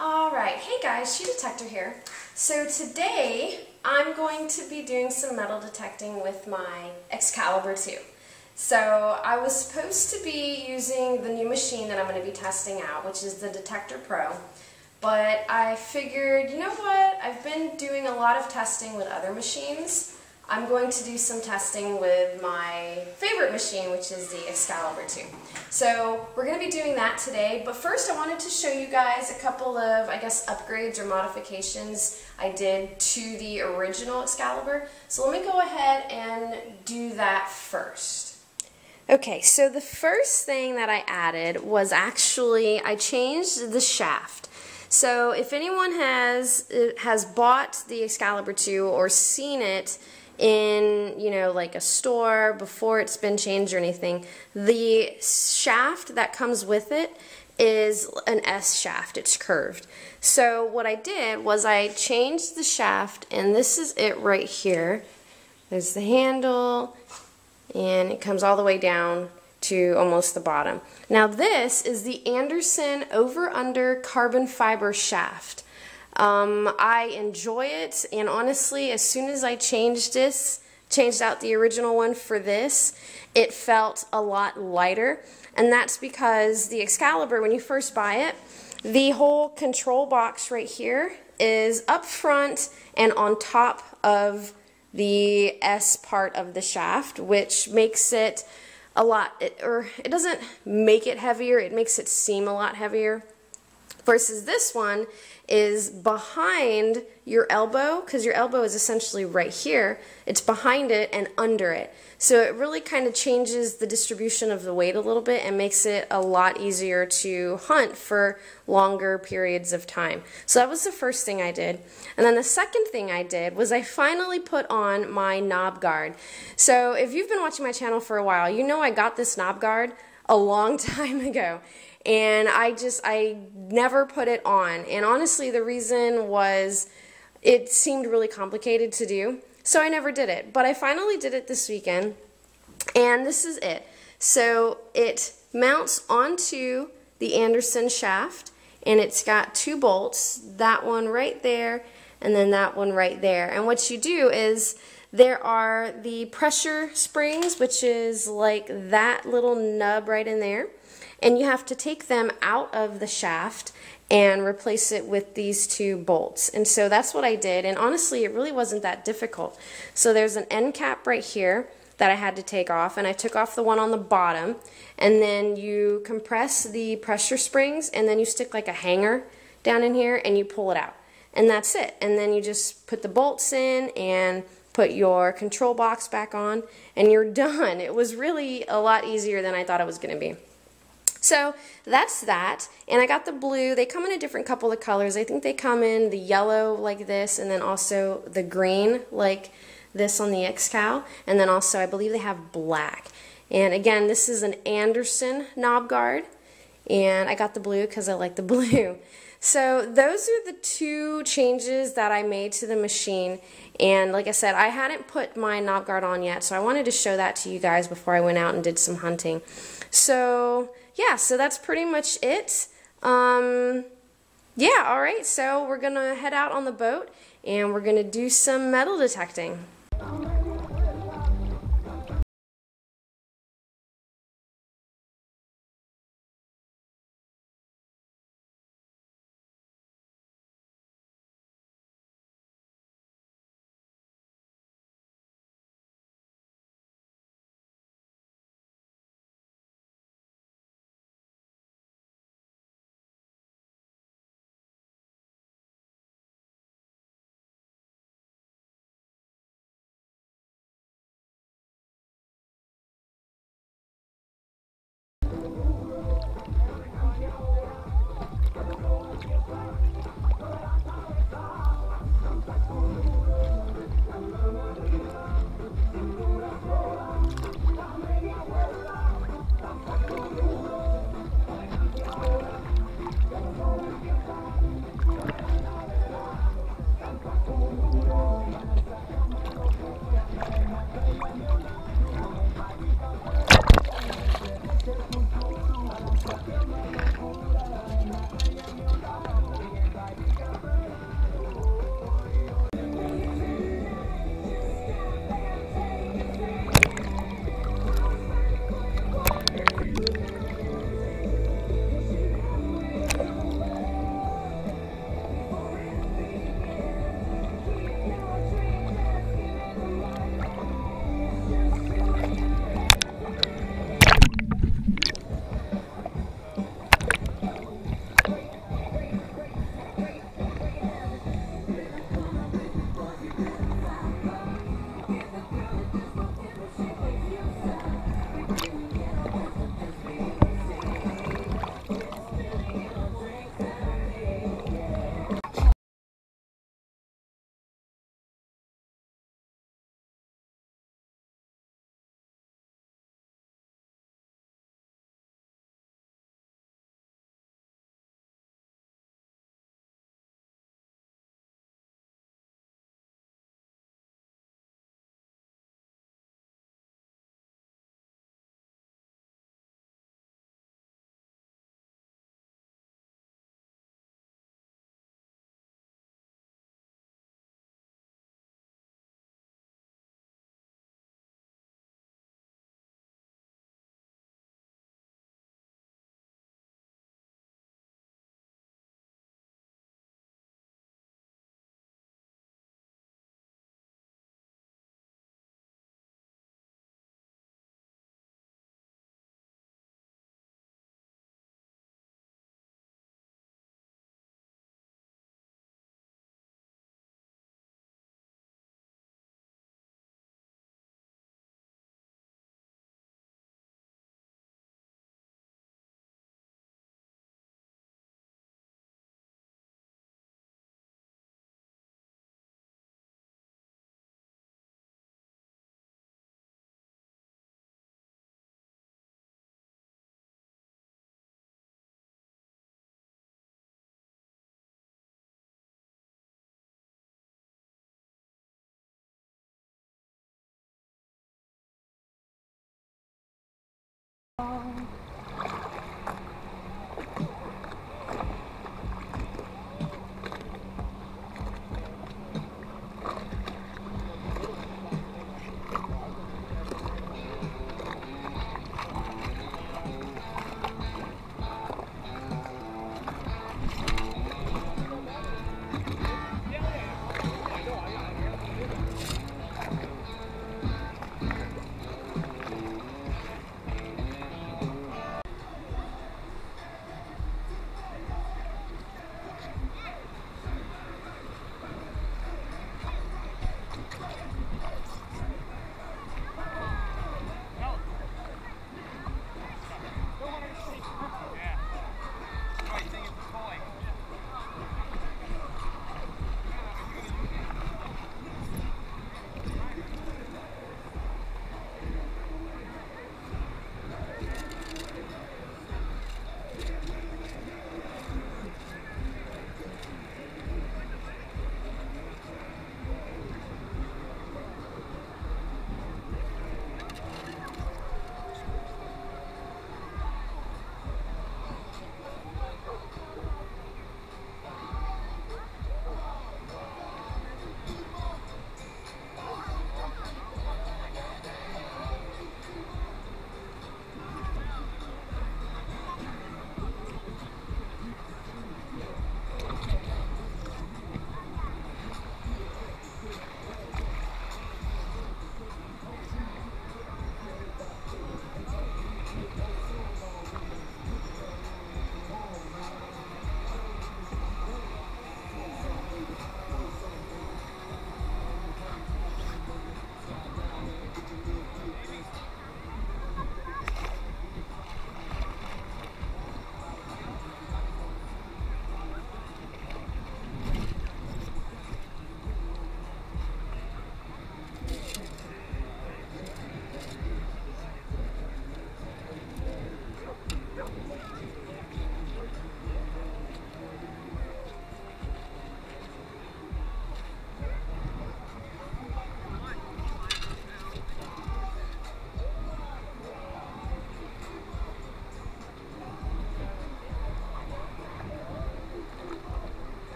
Alright, hey guys, Detector here. So today I'm going to be doing some metal detecting with my Excalibur II. So I was supposed to be using the new machine that I'm going to be testing out, which is the Detector Pro. But I figured, you know what, I've been doing a lot of testing with other machines. I'm going to do some testing with my favorite machine, which is the Excalibur II. So we're going to be doing that today, but first I wanted to show you guys a couple of, I guess, upgrades or modifications I did to the original Excalibur. So let me go ahead and do that first. Okay, so the first thing that I added was actually I changed the shaft. So if anyone has bought the Excalibur II or seen it in, like a store before it's been changed or anything, the shaft that comes with it is an S shaft. It's curved. So what I did was I changed the shaft, and this is it right here. There's the handle, and it comes all the way down to almost the bottom. Now this is the Anderson over-under carbon fiber shaft. I enjoy it, and honestly, as soon as I changed out the original one for this, it felt a lot lighter, and that's because the Excalibur, when you first buy it, the whole control box right here is up front and on top of the S part of the shaft, which makes it a lot, it doesn't make it heavier, it makes it seem a lot heavier. Versus this one is behind your elbow, because your elbow is essentially right here. It's behind it and under it. So it really kind of changes the distribution of the weight a little bit and makes it a lot easier to hunt for longer periods of time. So that was the first thing I did. And then the second thing I did was I finally put on my knob guard. So if you've been watching my channel for a while, you know I got this knob guard a long time ago. And I never put it on. And honestly, the reason was it seemed really complicated to do, so I never did it. But I finally did it this weekend, and this is it. So it mounts onto the Anderson shaft, and it's got two bolts, that one right there, and then that one right there. And what you do is there are the pressure springs, which is like that little nub right in there. And you have to take them out of the shaft and replace it with these two bolts. And so that's what I did, and honestly it really wasn't that difficult. So there's an end cap right here that I had to take off, and I took off the one on the bottom, and then you compress the pressure springs, and then you stick like a hanger down in here and you pull it out. And that's it. And then you just put the bolts in and put your control box back on, and you're done. It was really a lot easier than I thought it was going to be. So that's that, and I got the blue. They come in a different couple of colors. I think they come in the yellow like this, and then also the green like this on the Excal, and then also I believe they have black. And again, this is an Anderson knob guard, and I got the blue because I like the blue. So those are the two changes that I made to the machine, and like I said, I hadn't put my knob guard on yet, so I wanted to show that to you guys before I went out and did some hunting. So yeah, so that's pretty much it. Yeah, alright, so we're going to head out on the boat and we're going to do some metal detecting.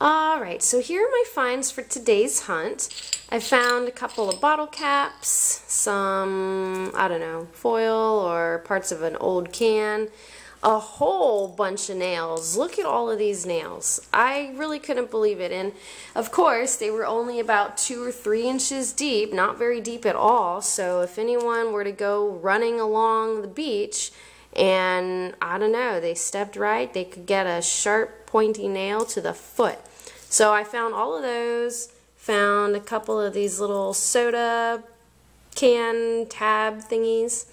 Alright, so here are my finds for today's hunt. I found a couple of bottle caps, some, I don't know, foil or parts of an old can, a whole bunch of nails. Look at all of these nails. I really couldn't believe it. And of course, they were only about 2 or 3 inches deep, not very deep at all. So if anyone were to go running along the beach and, I don't know, they stepped right, they could get a sharp, pointy nail to the foot. So I found all of those, found a couple of these little soda can tab thingies,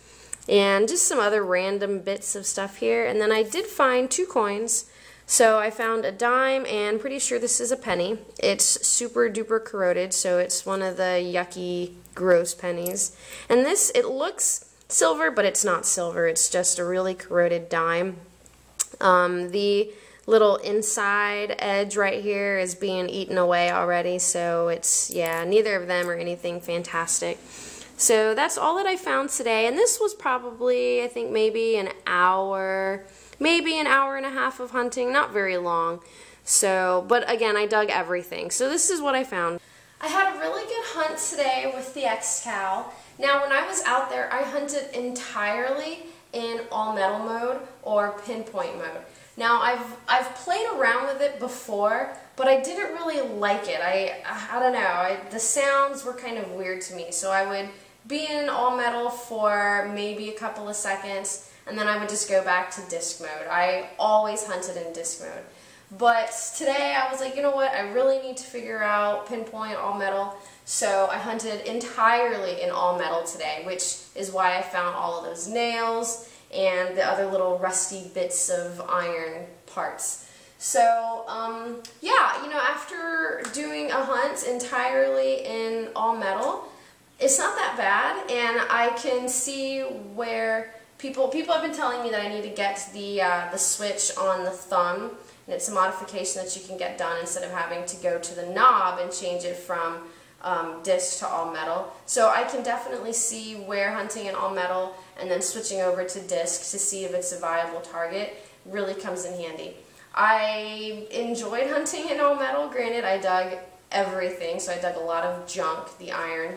and just some other random bits of stuff here. And then I did find 2 coins. So I found a dime, and pretty sure this is a penny. It's super duper corroded, so it's one of the yucky, gross pennies. And this, it looks silver, but it's not silver. It's just a really corroded dime. The little inside edge right here is being eaten away already, so it's, yeah, neither of them are anything fantastic. So that's all that I found today, and this was probably, I think, maybe an hour and a half of hunting, not very long. So, but again, I dug everything. So this is what I found. I had a really good hunt today with the Excal. Now, when I was out there, I hunted entirely in all metal mode or pinpoint mode. Now, I've played around with it before, but I didn't really like it. I don't know, the sounds were kind of weird to me. So I would be in all metal for maybe a couple of seconds, and then I would just go back to disc mode. I always hunted in disc mode. But today I was like, you know what, I really need to figure out pinpoint all metal. So I hunted entirely in all metal today, which is why I found all of those nails and the other little rusty bits of iron parts. So yeah, you know, after doing a hunt entirely in all metal, it's not that bad, and I can see where people have been telling me that I need to get the switch on the thumb, and it's a modification that you can get done instead of having to go to the knob and change it from disc to all metal. So I can definitely see where hunting in all metal and then switching over to disc to see if it's a viable target really comes in handy. I enjoyed hunting in all metal. Granted, I dug everything, so I dug a lot of junk, the iron.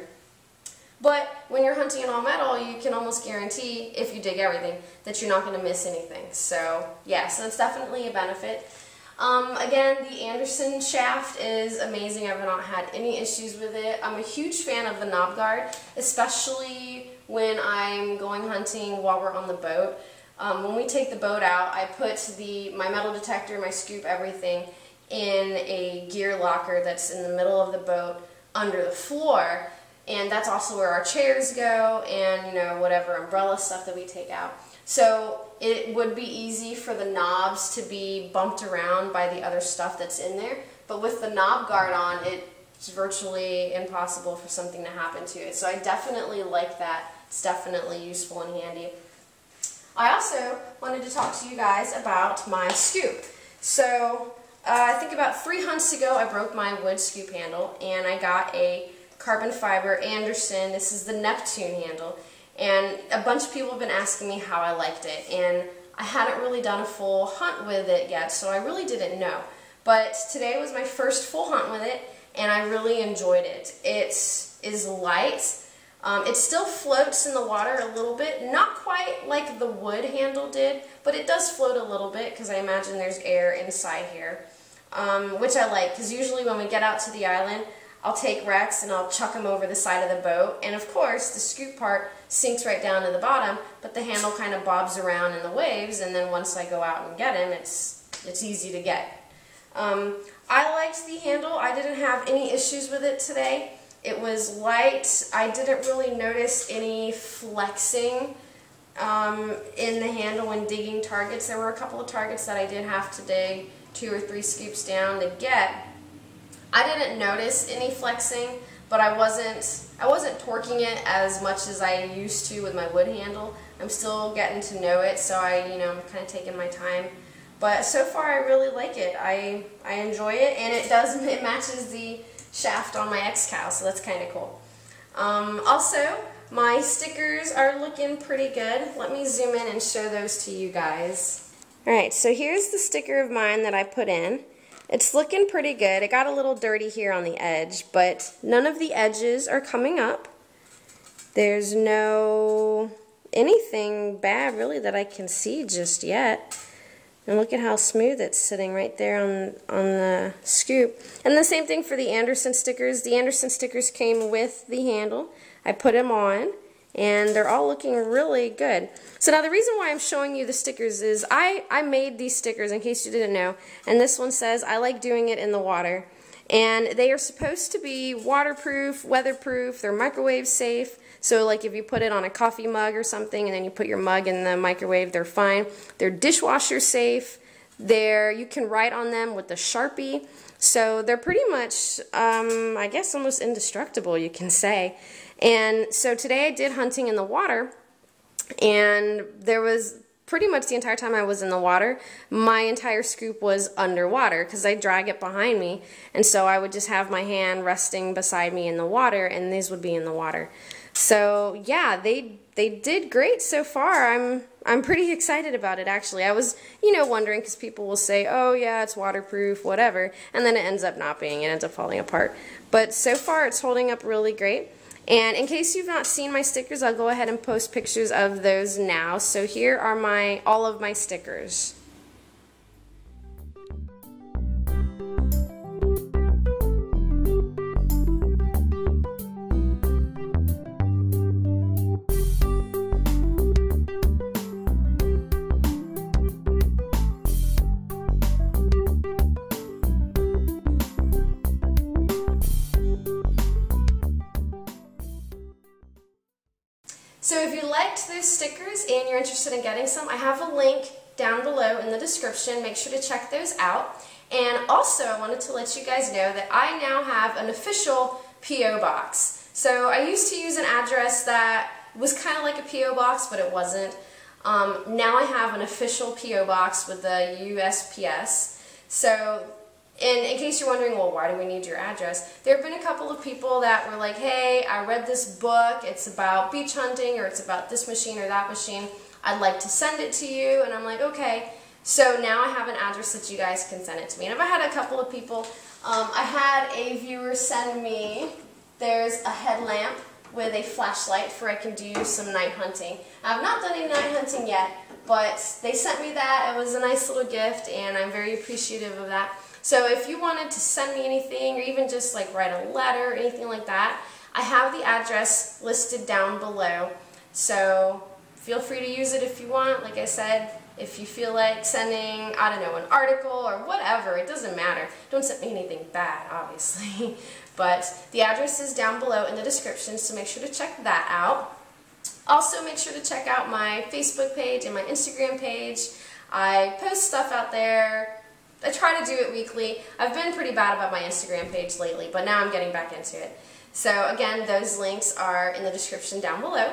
But when you're hunting in all metal, you can almost guarantee, if you dig everything, that you're not going to miss anything. So yeah, so that's definitely a benefit. Again, the Anderson shaft is amazing. I've not had any issues with it. I'm a huge fan of the knob guard, especially when I'm going hunting while we're on the boat. When we take the boat out, I put my metal detector, my scoop, everything in a gear locker that's in the middle of the boat under the floor, and that's also where our chairs go and, you know, whatever umbrella stuff that we take out. So it would be easy for the knobs to be bumped around by the other stuff that's in there, but with the knob guard on, it's virtually impossible for something to happen to it. So I definitely like that. It's definitely useful and handy. I also wanted to talk to you guys about my scoop. So I think about 3 hunts ago I broke my wood scoop handle, and I got a carbon fiber Anderson. This is the Neptune handle, and a bunch of people have been asking me how I liked it, and I hadn't really done a full hunt with it yet, so I really didn't know. But today was my first full hunt with it, and I really enjoyed it. It is light. It still floats in the water a little bit, not quite like the wood handle did, but it does float a little bit because I imagine there's air inside here, which I like, because usually when we get out to the island, I'll take Rex and I'll chuck him over the side of the boat, and of course the scoop part sinks right down to the bottom, but the handle kind of bobs around in the waves, and then once I go out and get him, it's easy to get. I liked the handle. I didn't have any issues with it today. It was light. I didn't really notice any flexing in the handle when digging targets. There were a couple of targets that I did have to dig 2 or 3 scoops down to get. I didn't notice any flexing, but I wasn't torquing it as much as I used to with my wood handle. I'm still getting to know it, so I'm kind of taking my time. But so far I really like it. I enjoy it, and it matches the shaft on my Excal, so that's kind of cool. Also, my stickers are looking pretty good. Let me zoom in and show those to you guys. Alright, so here's the sticker of mine that I put in. It's looking pretty good. It got a little dirty here on the edge, but none of the edges are coming up. There's no anything bad really that I can see just yet. And look at how smooth it's sitting right there on the scoop. And the same thing for the Anderson stickers. The Anderson stickers came with the handle. I put them on, and they're all looking really good. So now the reason why I'm showing you the stickers is I made these stickers, in case you didn't know, and this one says, I like doing it in the water. And they are supposed to be waterproof, weatherproof, they're microwave safe. So like if you put it on a coffee mug or something and then you put your mug in the microwave, they're fine. They're dishwasher safe. You can write on them with the Sharpie. So they're pretty much, I guess almost indestructible, you can say. And so today I did hunting in the water, and there was pretty much the entire time I was in the water, my entire scoop was underwater because I drag it behind me, and so I would just have my hand resting beside me in the water, and these would be in the water. So yeah, they did great so far. I'm pretty excited about it, actually. I was, wondering, because people will say, oh yeah, it's waterproof, whatever, and then it ends up not being. It ends up falling apart. But so far it's holding up really great. And in case you've not seen my stickers, I'll go ahead and post pictures of those now. So here are all of my stickers. So if you liked those stickers and you're interested in getting some, I have a link down below in the description. Make sure to check those out. And also, I wanted to let you guys know that I now have an official P.O. box. So I used to use an address that was kind of like a P.O. box, but it wasn't. Now I have an official P.O. box with the USPS. So, in case you're wondering, well, why do we need your address? There have been a couple of people that were like, hey, I read this book, it's about beach hunting, or it's about this machine or that machine. I'd like to send it to you. And I'm like, okay. So now I have an address that you guys can send it to me. And I've had a couple of people, I had a viewer send me, there's a headlamp with a flashlight for I can do some night hunting. I've not done any night hunting yet, but they sent me that. It was a nice little gift, and I'm very appreciative of that. So if you wanted to send me anything, or even just like write a letter or anything like that, I have the address listed down below. So feel free to use it if you want. Like I said, if you feel like sending, I don't know, an article or whatever, it doesn't matter. Don't send me anything bad, obviously. But the address is down below in the description, so make sure to check that out. Also, make sure to check out my Facebook page and my Instagram page. I post stuff out there. I try to do it weekly. I've been pretty bad about my Instagram page lately, but now I'm getting back into it. So again, those links are in the description down below.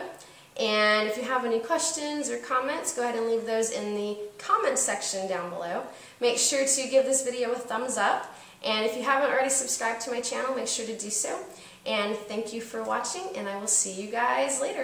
And if you have any questions or comments, go ahead and leave those in the comments section down below. Make sure to give this video a thumbs up. And if you haven't already subscribed to my channel, make sure to do so. And thank you for watching, and I will see you guys later.